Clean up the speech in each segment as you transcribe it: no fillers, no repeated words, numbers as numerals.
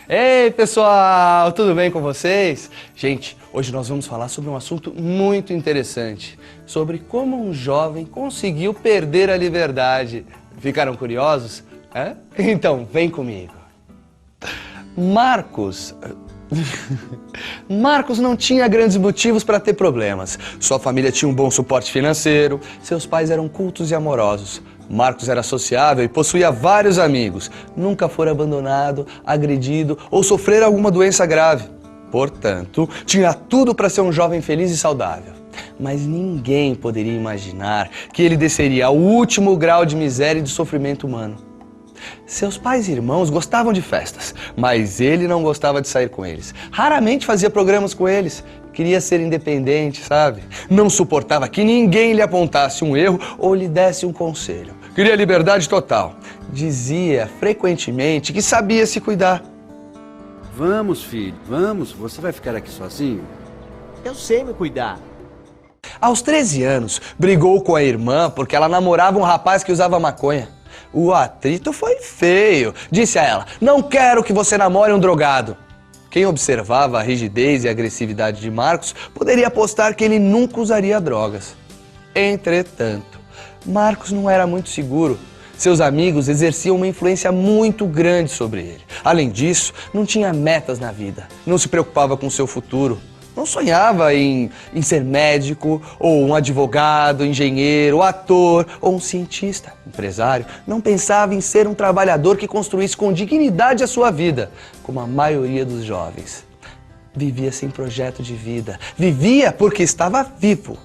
Ei, pessoal, tudo bem com vocês? Gente, hoje nós vamos falar sobre um assunto muito interessante, sobre como um jovem conseguiu perder a liberdade. Ficaram curiosos? Então, vem comigo. Marcos não tinha grandes motivos para ter problemas. Sua família tinha um bom suporte financeiro, seus pais eram cultos e amorosos. Marcos era sociável e possuía vários amigos. Nunca fora abandonado, agredido ou sofrer alguma doença grave. Portanto, tinha tudo para ser um jovem feliz e saudável. Mas ninguém poderia imaginar que ele desceria ao último grau de miséria e de sofrimento humano. Seus pais e irmãos gostavam de festas, mas ele não gostava de sair com eles. Raramente fazia programas com eles. Queria ser independente, sabe? Não suportava que ninguém lhe apontasse um erro ou lhe desse um conselho. Queria liberdade total. Dizia frequentemente que sabia se cuidar. Vamos, filho, vamos. Você vai ficar aqui sozinho? Eu sei me cuidar. Aos 13 anos, brigou com a irmã porque ela namorava um rapaz que usava maconha. O atrito foi feio. Disse a ela: "Não quero que você namore um drogado." Quem observava a rigidez e a agressividade de Marcos poderia apostar que ele nunca usaria drogas. Entretanto, Marcos não era muito seguro. Seus amigos exerciam uma influência muito grande sobre ele. Além disso, não tinha metas na vida. Não se preocupava com seu futuro. Não sonhava em ser médico, ou um advogado, engenheiro, ator, ou um cientista, empresário. Não pensava em ser um trabalhador que construísse com dignidade a sua vida, como a maioria dos jovens. Vivia sem projeto de vida. Vivia porque estava vivo.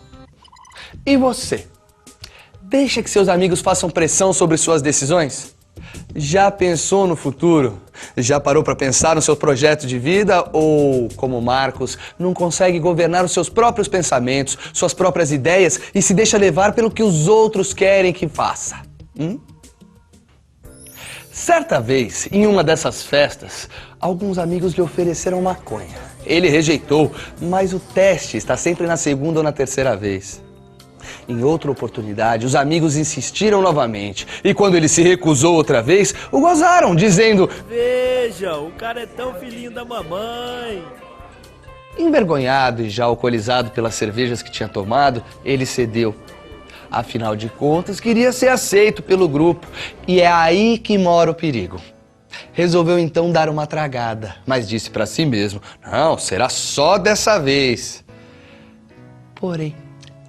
E você? Deixa que seus amigos façam pressão sobre suas decisões? Já pensou no futuro? Já parou para pensar no seu projeto de vida? Ou, como Marcos, não consegue governar os seus próprios pensamentos, suas próprias ideias e se deixa levar pelo que os outros querem que faça? Certa vez, em uma dessas festas, alguns amigos lhe ofereceram maconha. Ele rejeitou, mas o teste está sempre na segunda ou na terceira vez. Em outra oportunidade, os amigos insistiram novamente. E quando ele se recusou outra vez, o gozaram, dizendo: Veja, o cara é tão filhinho da mamãe. Envergonhado e já alcoolizado pelas cervejas que tinha tomado, ele cedeu. Afinal de contas, queria ser aceito pelo grupo. E é aí que mora o perigo. Resolveu então dar uma tragada, mas disse para si mesmo: não, será só dessa vez. Porém,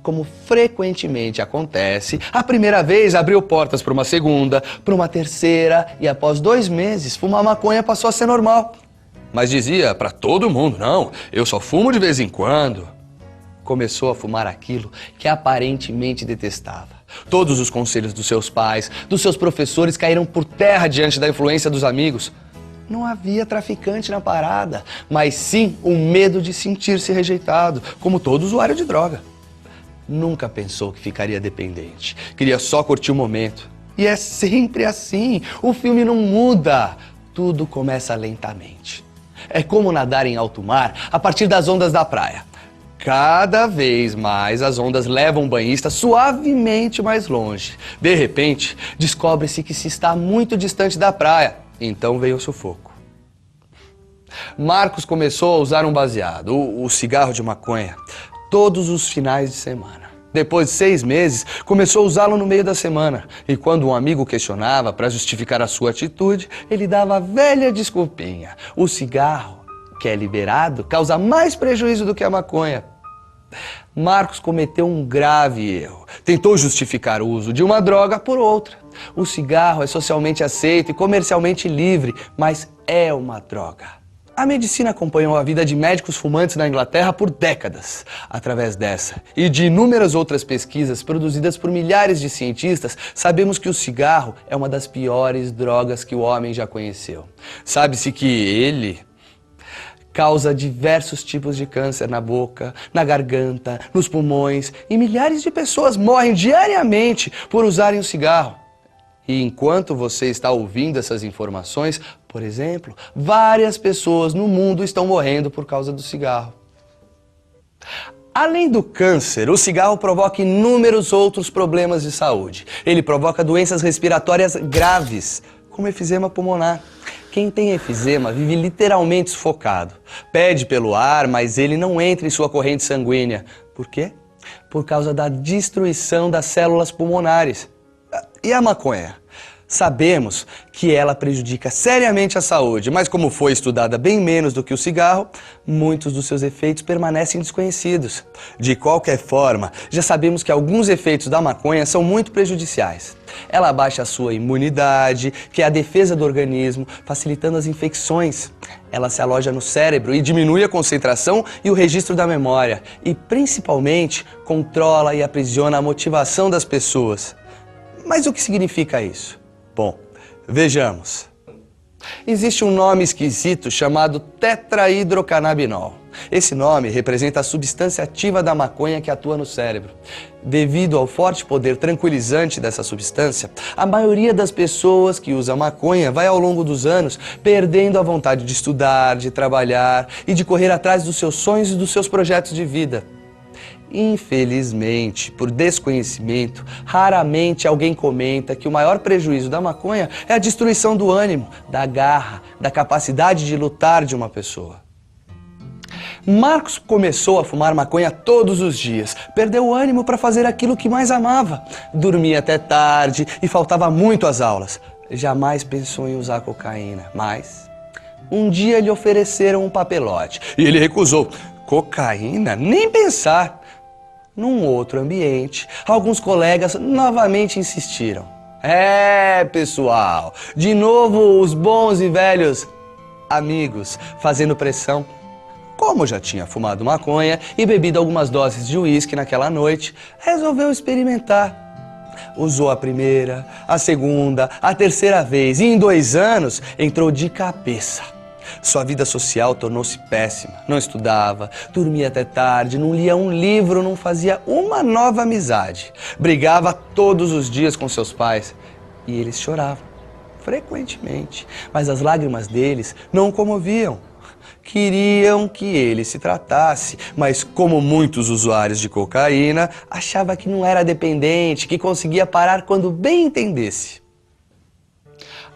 como frequentemente acontece, a primeira vez abriu portas para uma segunda, para uma terceira, e após 2 meses, fumar maconha passou a ser normal. Mas dizia para todo mundo: não, eu só fumo de vez em quando. Começou a fumar aquilo que aparentemente detestava. Todos os conselhos dos seus pais, dos seus professores caíram por terra diante da influência dos amigos. Não havia traficante na parada, mas sim o medo de sentir-se rejeitado, como todo usuário de droga. Nunca pensou que ficaria dependente. Queria só curtir o momento. E é sempre assim. O filme não muda. Tudo começa lentamente. É como nadar em alto mar a partir das ondas da praia. Cada vez mais as ondas levam o banhista suavemente mais longe. De repente, descobre-se que se está muito distante da praia. Então vem o sufoco. Marcos começou a usar um baseado, o cigarro de maconha, todos os finais de semana. Depois de 6 meses, começou a usá-lo no meio da semana. E quando um amigo questionava para justificar a sua atitude, ele dava a velha desculpinha: o cigarro, que é liberado, causa mais prejuízo do que a maconha. Marcos cometeu um grave erro. Tentou justificar o uso de uma droga por outra. O cigarro é socialmente aceito e comercialmente livre, mas é uma droga. A medicina acompanhou a vida de médicos fumantes na Inglaterra por décadas. Através dessa e de inúmeras outras pesquisas produzidas por milhares de cientistas, sabemos que o cigarro é uma das piores drogas que o homem já conheceu. Sabe-se que ele causa diversos tipos de câncer na boca, na garganta, nos pulmões, e milhares de pessoas morrem diariamente por usarem o cigarro. E enquanto você está ouvindo essas informações, por exemplo, várias pessoas no mundo estão morrendo por causa do cigarro. Além do câncer, o cigarro provoca inúmeros outros problemas de saúde. Ele provoca doenças respiratórias graves, como efizema pulmonar. Quem tem efizema vive literalmente sufocado. Pede pelo ar, mas ele não entra em sua corrente sanguínea. Por quê? Por causa da destruição das células pulmonares. E a maconha? Sabemos que ela prejudica seriamente a saúde, mas como foi estudada bem menos do que o cigarro, muitos dos seus efeitos permanecem desconhecidos. De qualquer forma, já sabemos que alguns efeitos da maconha são muito prejudiciais. Ela abaixa a sua imunidade, que é a defesa do organismo, facilitando as infecções. Ela se aloja no cérebro e diminui a concentração e o registro da memória. E, principalmente, controla e aprisiona a motivação das pessoas. Mas o que significa isso? Bom, vejamos. Existe um nome esquisito chamado tetrahidrocannabinol. Esse nome representa a substância ativa da maconha que atua no cérebro. Devido ao forte poder tranquilizante dessa substância, a maioria das pessoas que usa maconha vai ao longo dos anos perdendo a vontade de estudar, de trabalhar e de correr atrás dos seus sonhos e dos seus projetos de vida. Infelizmente, por desconhecimento, raramente alguém comenta que o maior prejuízo da maconha é a destruição do ânimo, da garra, da capacidade de lutar de uma pessoa. Marcos começou a fumar maconha todos os dias, perdeu o ânimo para fazer aquilo que mais amava, dormia até tarde e faltava muito às aulas. Jamais pensou em usar cocaína, mas um dia lhe ofereceram um papelote e ele recusou. Cocaína? Nem pensar! Num outro ambiente, alguns colegas novamente insistiram. Pessoal, de novo os bons e velhos amigos fazendo pressão. Como já tinha fumado maconha e bebido algumas doses de uísque naquela noite, resolveu experimentar. Usou a primeira, a segunda, a terceira vez e em 2 anos entrou de cabeça. Sua vida social tornou-se péssima, não estudava, dormia até tarde, não lia um livro, não fazia uma nova amizade. Brigava todos os dias com seus pais e eles choravam, frequentemente, mas as lágrimas deles não o comoviam. Queriam que ele se tratasse, mas como muitos usuários de cocaína, achava que não era dependente, que conseguia parar quando bem entendesse.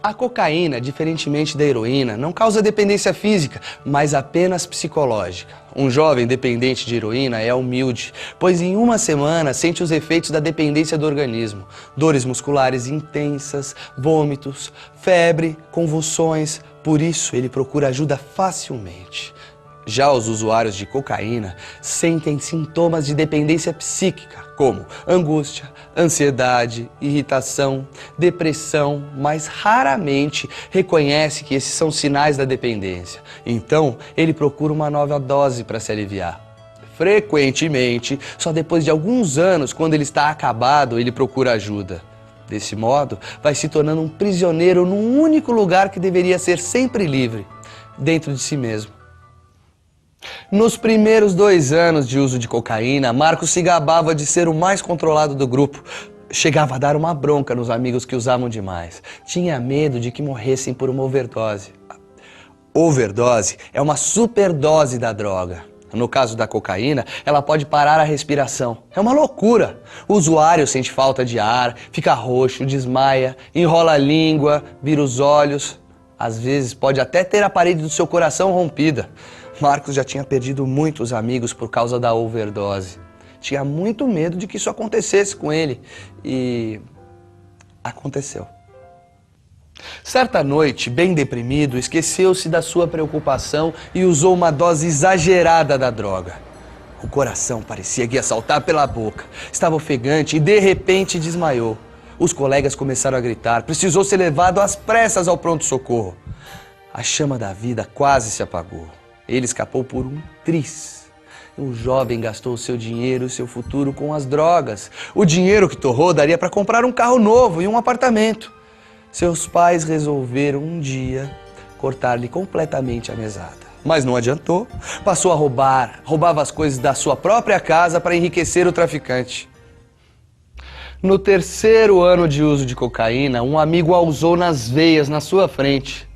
A cocaína, diferentemente da heroína, não causa dependência física, mas apenas psicológica. Um jovem dependente de heroína é humilde, pois em 1 semana sente os efeitos da dependência do organismo. Dores musculares intensas, vômitos, febre, convulsões. Por isso, ele procura ajuda facilmente. Já os usuários de cocaína sentem sintomas de dependência psíquica, como angústia, ansiedade, irritação, depressão, mas raramente reconhece que esses são sinais da dependência. Então, ele procura uma nova dose para se aliviar. Frequentemente, só depois de alguns anos, quando ele está acabado, ele procura ajuda. Desse modo, vai se tornando um prisioneiro num único lugar que deveria ser sempre livre, dentro de si mesmo. Nos primeiros 2 anos de uso de cocaína, Marcos se gabava de ser o mais controlado do grupo. Chegava a dar uma bronca nos amigos que usavam demais. Tinha medo de que morressem por uma overdose. Overdose é uma superdose da droga. No caso da cocaína, ela pode parar a respiração. É uma loucura. O usuário sente falta de ar, fica roxo, desmaia, enrola a língua, vira os olhos. Às vezes pode até ter a parede do seu coração rompida. Marcos já tinha perdido muitos amigos por causa da overdose. Tinha muito medo de que isso acontecesse com ele. E aconteceu. Certa noite, bem deprimido, esqueceu-se da sua preocupação e usou uma dose exagerada da droga. O coração parecia que ia saltar pela boca. Estava ofegante e de repente desmaiou. Os colegas começaram a gritar. Precisou ser levado às pressas ao pronto-socorro. A chama da vida quase se apagou. Ele escapou por um triz. O jovem gastou o seu dinheiro e seu futuro com as drogas. O dinheiro que torrou daria para comprar um carro novo e um apartamento. Seus pais resolveram um dia cortar-lhe completamente a mesada. Mas não adiantou. Passou a roubar. Roubava as coisas da sua própria casa para enriquecer o traficante. No 3º ano de uso de cocaína, um amigo a usou nas veias, na sua frente.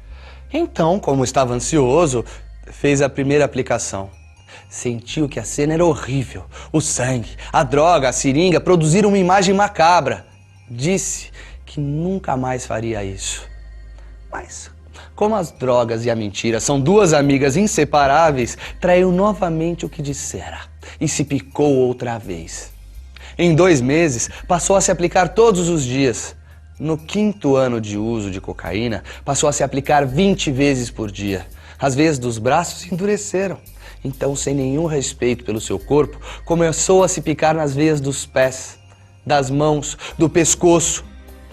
Então, como estava ansioso, fez a primeira aplicação. Sentiu que a cena era horrível. O sangue, a droga, a seringa produziram uma imagem macabra. Disse que nunca mais faria isso. Mas, como as drogas e a mentira são duas amigas inseparáveis, traiu novamente o que dissera e se picou outra vez. Em 2 meses, passou a se aplicar todos os dias. No 5º ano de uso de cocaína, passou a se aplicar 20 vezes por dia. As veias dos braços endureceram. Então, sem nenhum respeito pelo seu corpo, começou a se picar nas veias dos pés, das mãos, do pescoço.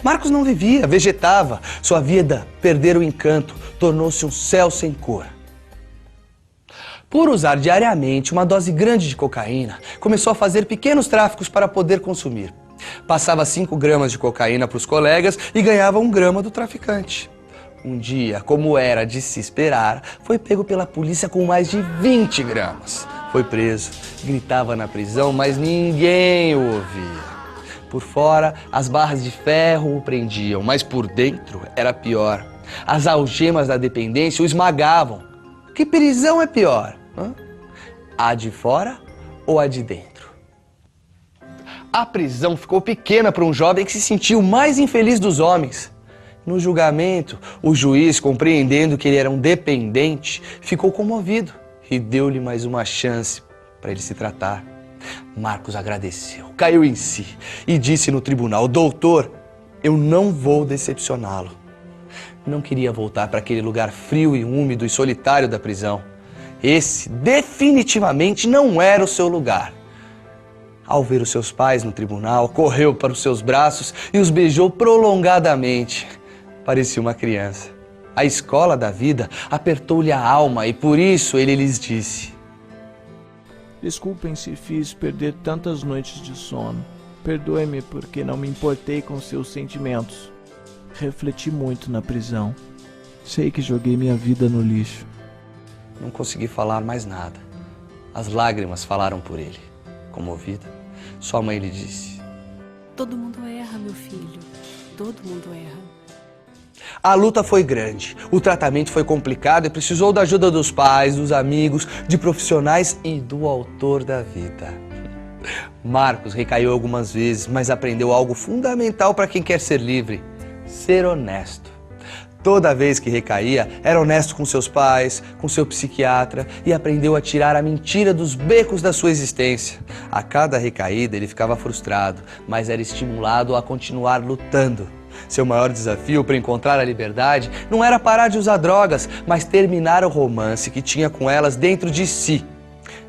Marcos não vivia, vegetava. Sua vida perdera o encanto, tornou-se um céu sem cor. Por usar diariamente uma dose grande de cocaína, começou a fazer pequenos tráficos para poder consumir. Passava 5 gramas de cocaína para os colegas e ganhava 1 grama do traficante. Um dia, como era de se esperar, foi pego pela polícia com mais de 20 gramas. Foi preso, gritava na prisão, mas ninguém o ouvia. Por fora, as barras de ferro o prendiam, mas por dentro era pior. As algemas da dependência o esmagavam. Que prisão é pior? A de fora ou a de dentro? A prisão ficou pequena para um jovem que se sentiu o mais infeliz dos homens. No julgamento, o juiz, compreendendo que ele era um dependente, ficou comovido e deu-lhe mais uma chance para ele se tratar. Marcos agradeceu, caiu em si e disse no tribunal: doutor, eu não vou decepcioná-lo. Não queria voltar para aquele lugar frio e úmido e solitário da prisão. Esse definitivamente não era o seu lugar. Ao ver os seus pais no tribunal, correu para os seus braços e os beijou prolongadamente. Parecia uma criança. A escola da vida apertou-lhe a alma e por isso ele lhes disse: desculpem se fiz perder tantas noites de sono. Perdoe-me porque não me importei com seus sentimentos. Refleti muito na prisão. Sei que joguei minha vida no lixo. Não consegui falar mais nada. As lágrimas falaram por ele. Comovida, sua mãe lhe disse: todo mundo erra, meu filho. Todo mundo erra. A luta foi grande, o tratamento foi complicado e precisou da ajuda dos pais, dos amigos, de profissionais e do autor da vida. Marcos recaiu algumas vezes, mas aprendeu algo fundamental para quem quer ser livre: ser honesto. Toda vez que recaía, era honesto com seus pais, com seu psiquiatra e aprendeu a tirar a mentira dos becos da sua existência. A cada recaída ele ficava frustrado, mas era estimulado a continuar lutando. Seu maior desafio para encontrar a liberdade não era parar de usar drogas, mas terminar o romance que tinha com elas dentro de si,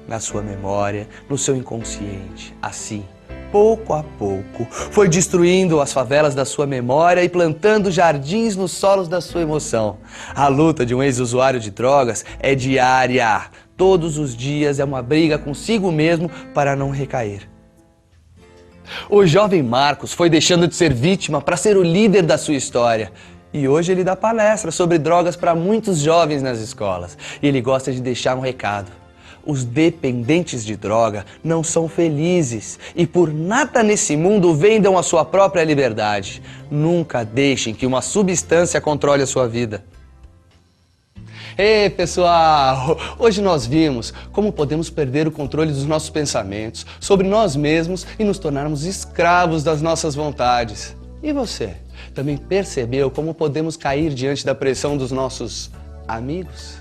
na sua memória, no seu inconsciente. Assim, pouco a pouco, foi destruindo as favelas da sua memória e plantando jardins nos solos da sua emoção. A luta de um ex-usuário de drogas é diária. Todos os dias é uma briga consigo mesmo para não recair. O jovem Marcos foi deixando de ser vítima para ser o líder da sua história. E hoje ele dá palestras sobre drogas para muitos jovens nas escolas. E ele gosta de deixar um recado: os dependentes de droga não são felizes e por nada nesse mundo vendam a sua própria liberdade. Nunca deixem que uma substância controle a sua vida. Ei, pessoal! Hoje nós vimos como podemos perder o controle dos nossos pensamentos sobre nós mesmos e nos tornarmos escravos das nossas vontades. E você? Também percebeu como podemos cair diante da pressão dos nossos amigos?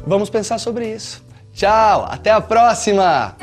Vamos pensar sobre isso. Tchau, até a próxima!